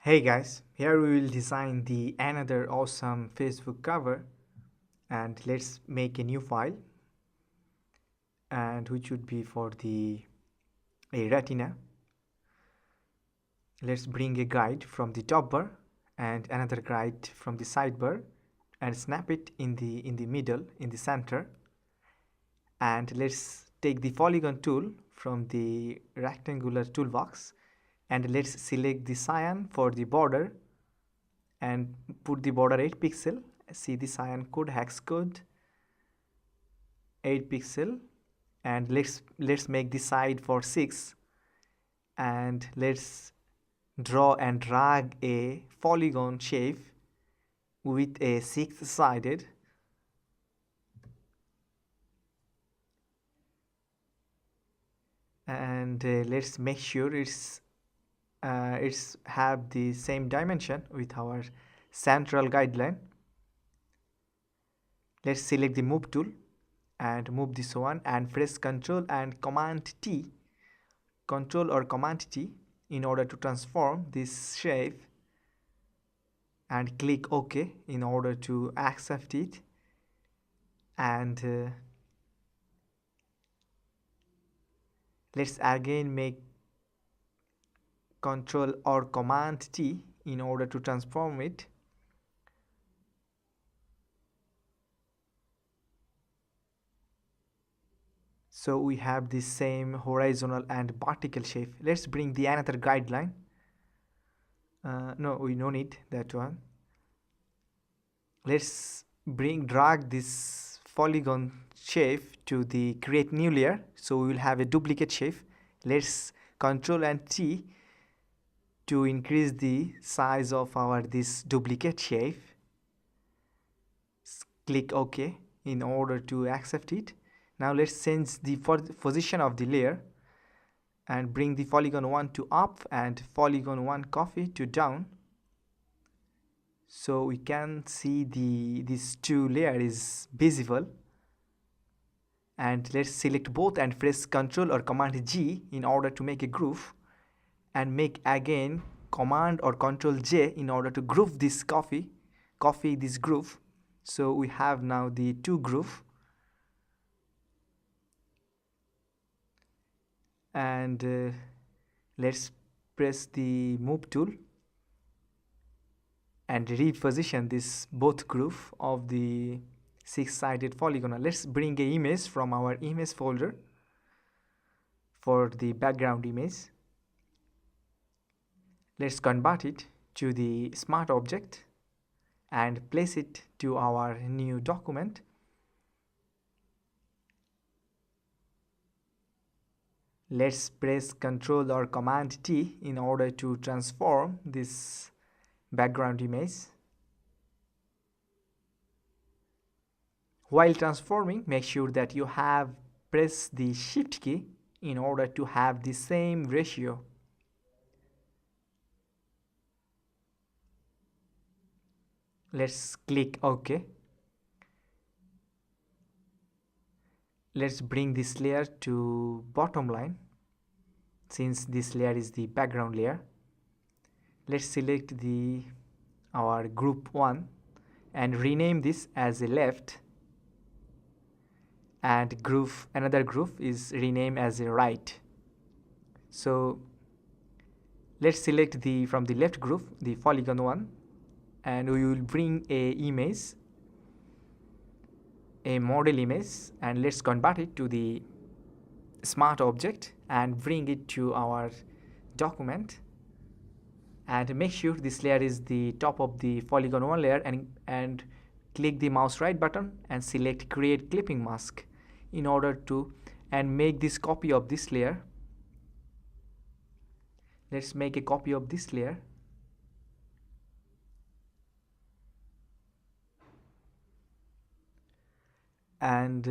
Hey guys, here we will design the another awesome Facebook cover, and let's make a new file, and which would be for the a retina. Let's bring a guide from the top bar and another guide from the sidebar and snap it in the middle, in the center. And let's take the polygon tool from the rectangular toolbox, and let's select the cyan for the border and put the border 8 pixel. See the cyan code, hex code 8 pixel, and let's make the side for 6, and let's draw and drag a polygon shape with a 6 sided, and let's make sure it's have the same dimension with our central guideline. Let's select the move tool and move this one and press Ctrl and Command T, Control or Command T, in order to transform this shape, and click OK in order to accept it. And let's again make Control or Command T in order to transform it. So we have the same horizontal and vertical shape. Let's bring the another guideline. No, we don't need that one. Let's drag this polygon shape to the create new layer, so we will have a duplicate shape. Let's Control and T to increase the size of our this duplicate shape. Click OK in order to accept it. Now let's change the position of the layer and bring the polygon 1 to up and polygon 1 copy to down, so we can see these two layer is visible. And let's select both and press Ctrl or Command G in order to make a groove, and make again Command or Ctrl J in order to groove this copy this groove. So we have now the two groove. And let's press the move tool and reposition this both groove of the 6-sided polygon. Let's bring a image from our image folder for the background image. Let's convert it to the smart object and place it to our new document. Let's press Ctrl or Command T in order to transform this background image. While transforming, make sure that you have pressed the Shift key in order to have the same ratio. Let's click OK. Let's bring this layer to bottom line, since this layer is the background layer. Let's select our group 1 and rename this as a left, and another group is renamed as a right. So let's select from the left group the polygon 1, and we will bring a model image, and let's convert it to the smart object and bring it to our document. And make sure this layer is the top of the polygon 1 layer, and click the mouse right button and select create clipping mask in order to make this copy of this layer. Let's make a copy of this layer. And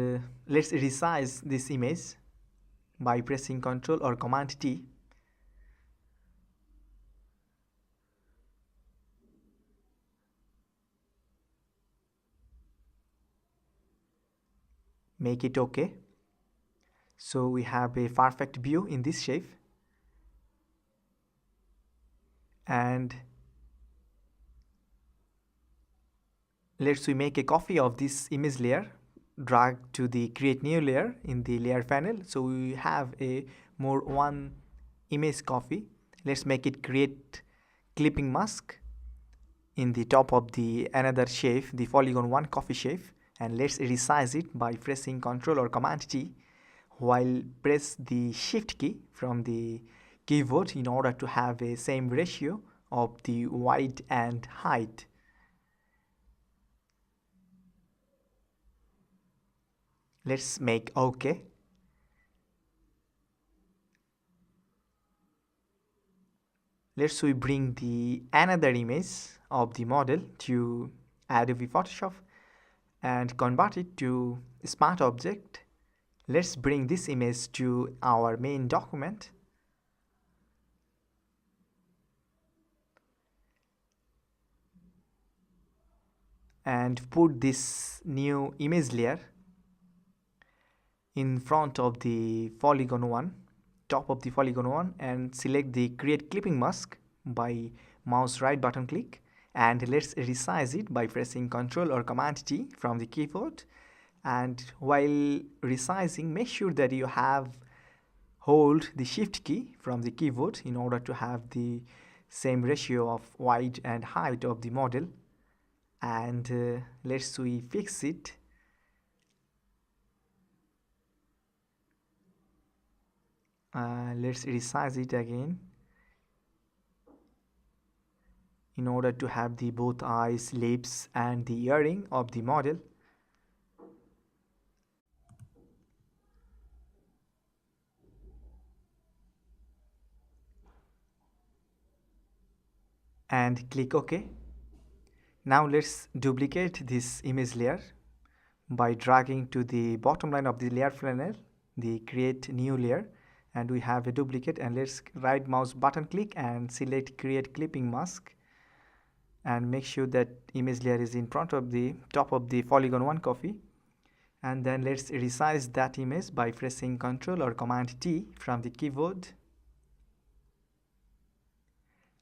let's resize this image by pressing Ctrl or Command T. Make it OK. So we have a perfect view in this shape. And Let's we make a copy of this image layer, drag to the create new layer in the layer panel. So we have a more one image copy. Let's make it create clipping mask in the top of the another shape, the polygon 1 copy shape, and let's resize it by pressing Ctrl or Command T while press the shift key from the keyboard in order to have a same ratio of the width and height. Let's make OK. Let's we bring the another image of the model to Adobe Photoshop and convert it to smart object. Let's bring this image to our main document and put this new image layer in front of the polygon 1, top of the polygon 1, and select the create clipping mask by mouse right button click, and let's resize it by pressing Ctrl or Command T from the keyboard. And while resizing, make sure that you have hold the shift key from the keyboard in order to have the same ratio of width and height of the model. And let's we fix it. Let's resize it again in order to have the both eyes, lips and the earring of the model. And click OK. Now let's duplicate this image layer by dragging to the bottom line of the layer panel, the create new layer, and we have a duplicate, and let's right mouse button click and select create clipping mask and make sure that image layer is in front of the top of the polygon 1 copy, and then let's resize that image by pressing Ctrl or Command T from the keyboard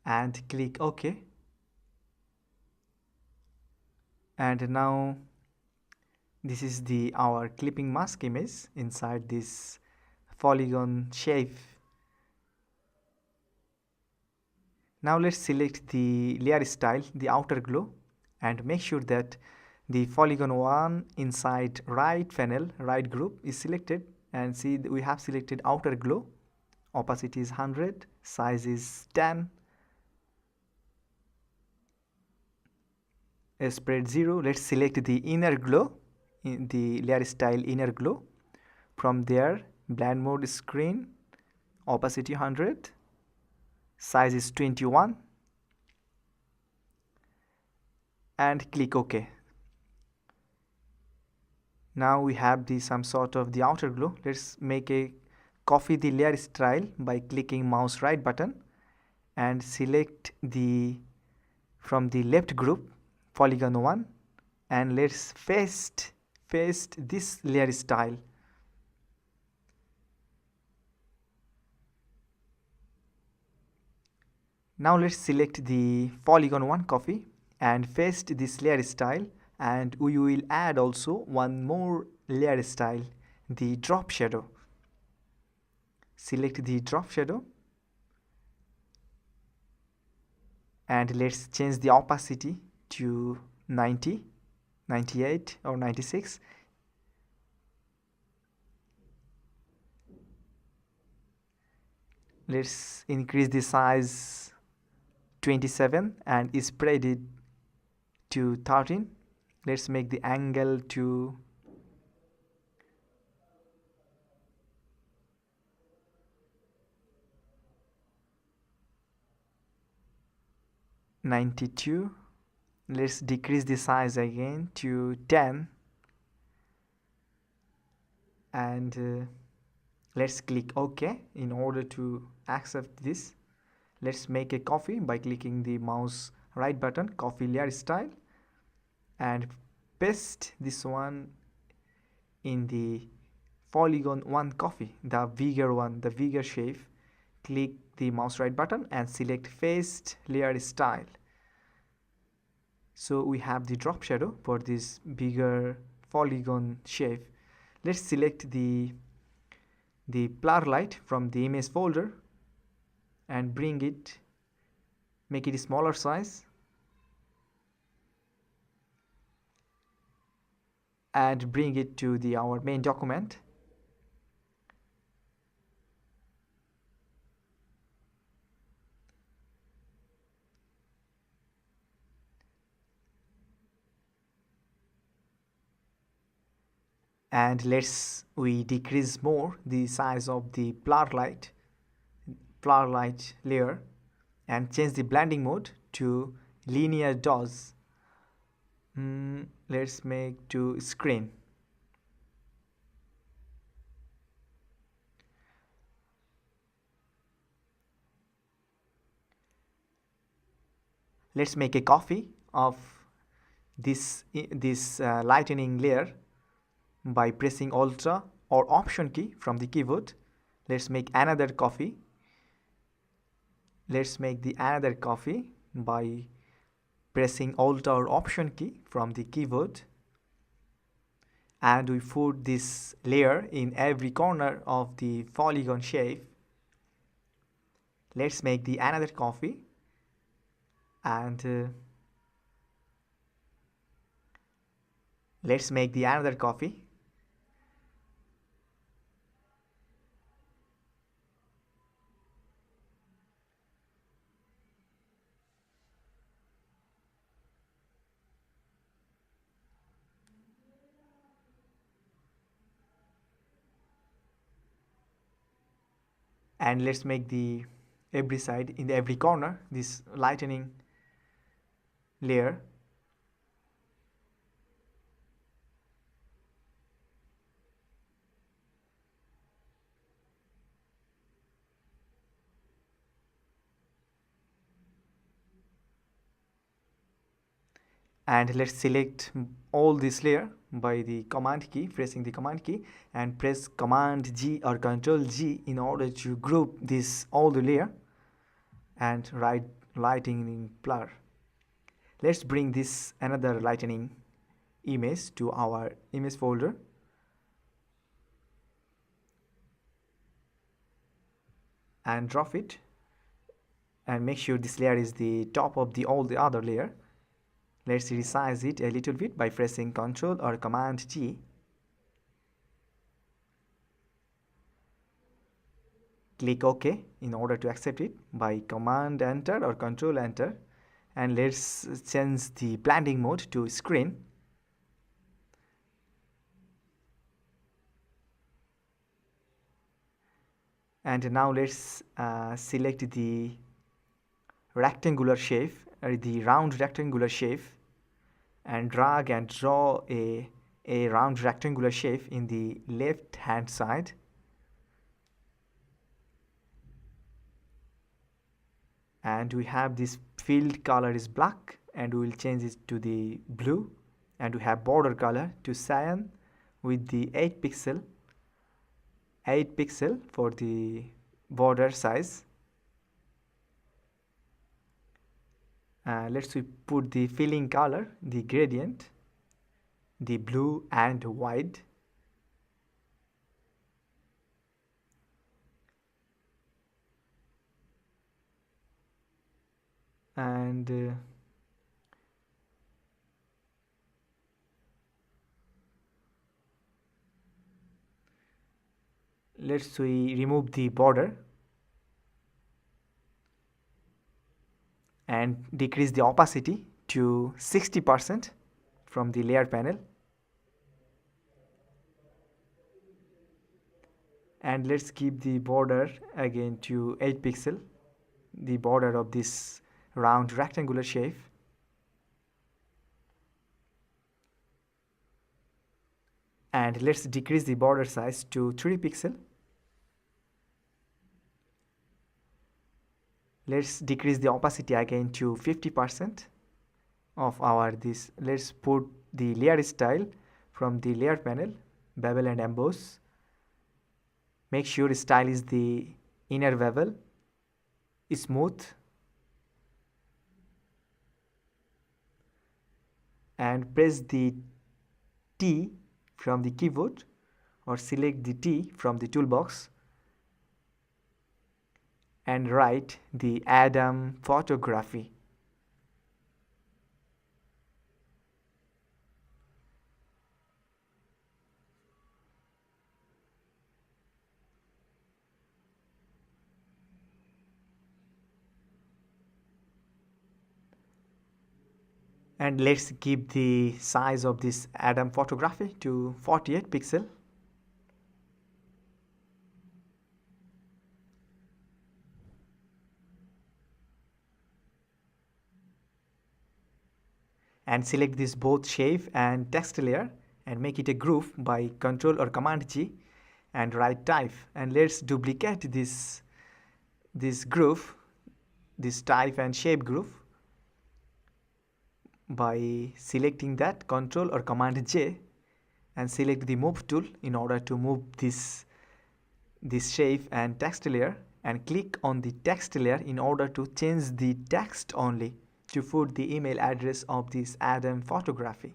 and click OK. And now this is the our clipping mask image inside this polygon shape. Now let's select the layer style, the outer glow, and make sure that the polygon 1 inside right panel, right group is selected, and see we have selected outer glow. Opacity is 100, size is 10, spread 0. Let's select the inner glow, in the layer style inner glow. From there, blend mode screen, opacity 100, size is 21, and click OK. Now we have the some sort of the outer glow. Let's make a copy the layer style by clicking mouse right button and select the from the left group polygon 1, and let's paste this layer style. Now let's select the polygon 1 copy and paste this layer style, and we will add also one more layer style, the drop shadow. Select the drop shadow and let's change the opacity to 90, 98 or 96. Let's increase the size 27 and spread it to 13. Let's make the angle to 92. Let's decrease the size again to 10, and let's click OK in order to accept this. Let's make a copy by clicking the mouse right button, copy layer style, and paste this one in the polygon 1 copy, the bigger one, the bigger shape. Click the mouse right button and select paste layer style. So we have the drop shadow for this bigger polygon shape. Let's select the blur light from the image folder and bring it, make it a smaller size, and bring it to the our main document. And we decrease more the size of the blur light layer, and change the blending mode to linear dose. Let's make to screen. Let's make a copy of this lightening layer by pressing Alt or Option key from the keyboard. Let's make another copy. Let's make the another copy by pressing Alt or Option key from the keyboard, and we put this layer in every corner of the polygon shape. Let's make the another copy, and let's make the another copy. And let's make the every side in every corner this lightening layer. And let's select all this layer by the command key, pressing the command key, and press command G or control G in order to group this all the layer and write lightning blur. Let's bring this another lightning image to our image folder, and drop it, and make sure this layer is the top of the all the other layer. Let's resize it a little bit by pressing Ctrl or Command G. Click OK in order to accept it by Command Enter or Control Enter, and let's change the blending mode to screen. And now let's select the rectangular shape, or the round rectangular shape, and drag and draw a round rectangular shape in the left hand side. And we have this field color is black, and we will change it to the blue, and we have border color to cyan with the 8 pixel for the border size. Let's put the filling color, the gradient, the blue and white. And let's remove the border and decrease the opacity to 60% from the layer panel. And let's keep the border again to 8 pixel, the border of this round rectangular shape. And let's decrease the border size to 3 pixel. Let's decrease the opacity again to 50% of our this. Let's put the layer style from the layer panel, bevel and emboss. Make sure style is the inner bevel, smooth, and press the T from the keyboard or select the T from the toolbox and write the Adam photography. And let's keep the size of this Adam photography to 48 pixel. And select this both shape and text layer and make it a group by Ctrl or Command G and write type. And let's duplicate this groove, this type and shape groove, by selecting that Ctrl or Command J and select the move tool in order to move this shape and text layer, and click on the text layer in order to change the text only to put the email address of this Adam photography.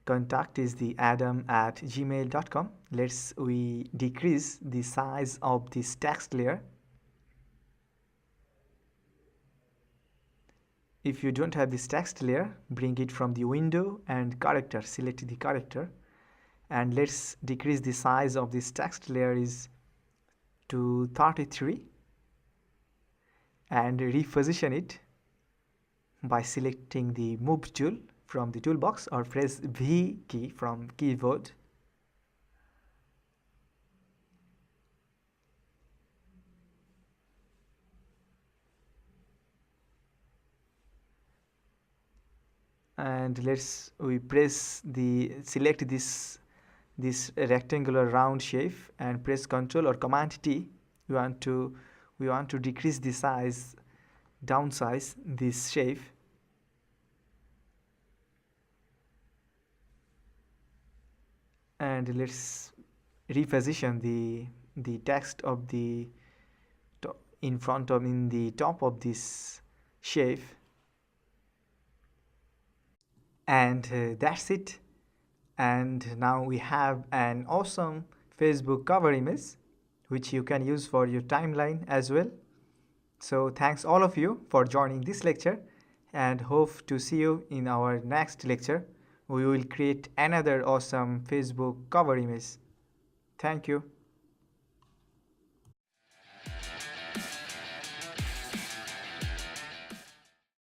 Contact is the adam@gmail.com. Let's we decrease the size of this text layer. If you don't have this text layer, bring it from the window and character, select the character, and let's decrease the size of this text layer is to 33 and reposition it by selecting the move tool from the toolbox or press V key from keyboard. And let's we press the select this rectangular round shape and press Ctrl or Command T. We want to decrease the size, downsize this shape. And let's reposition the text of the in the top of this shape. And that's it. And now we have an awesome Facebook cover image which you can use for your timeline as well. So thanks all of you for joining this lecture and hope to see you in our next lecture. We will create another awesome Facebook cover image. Thank you.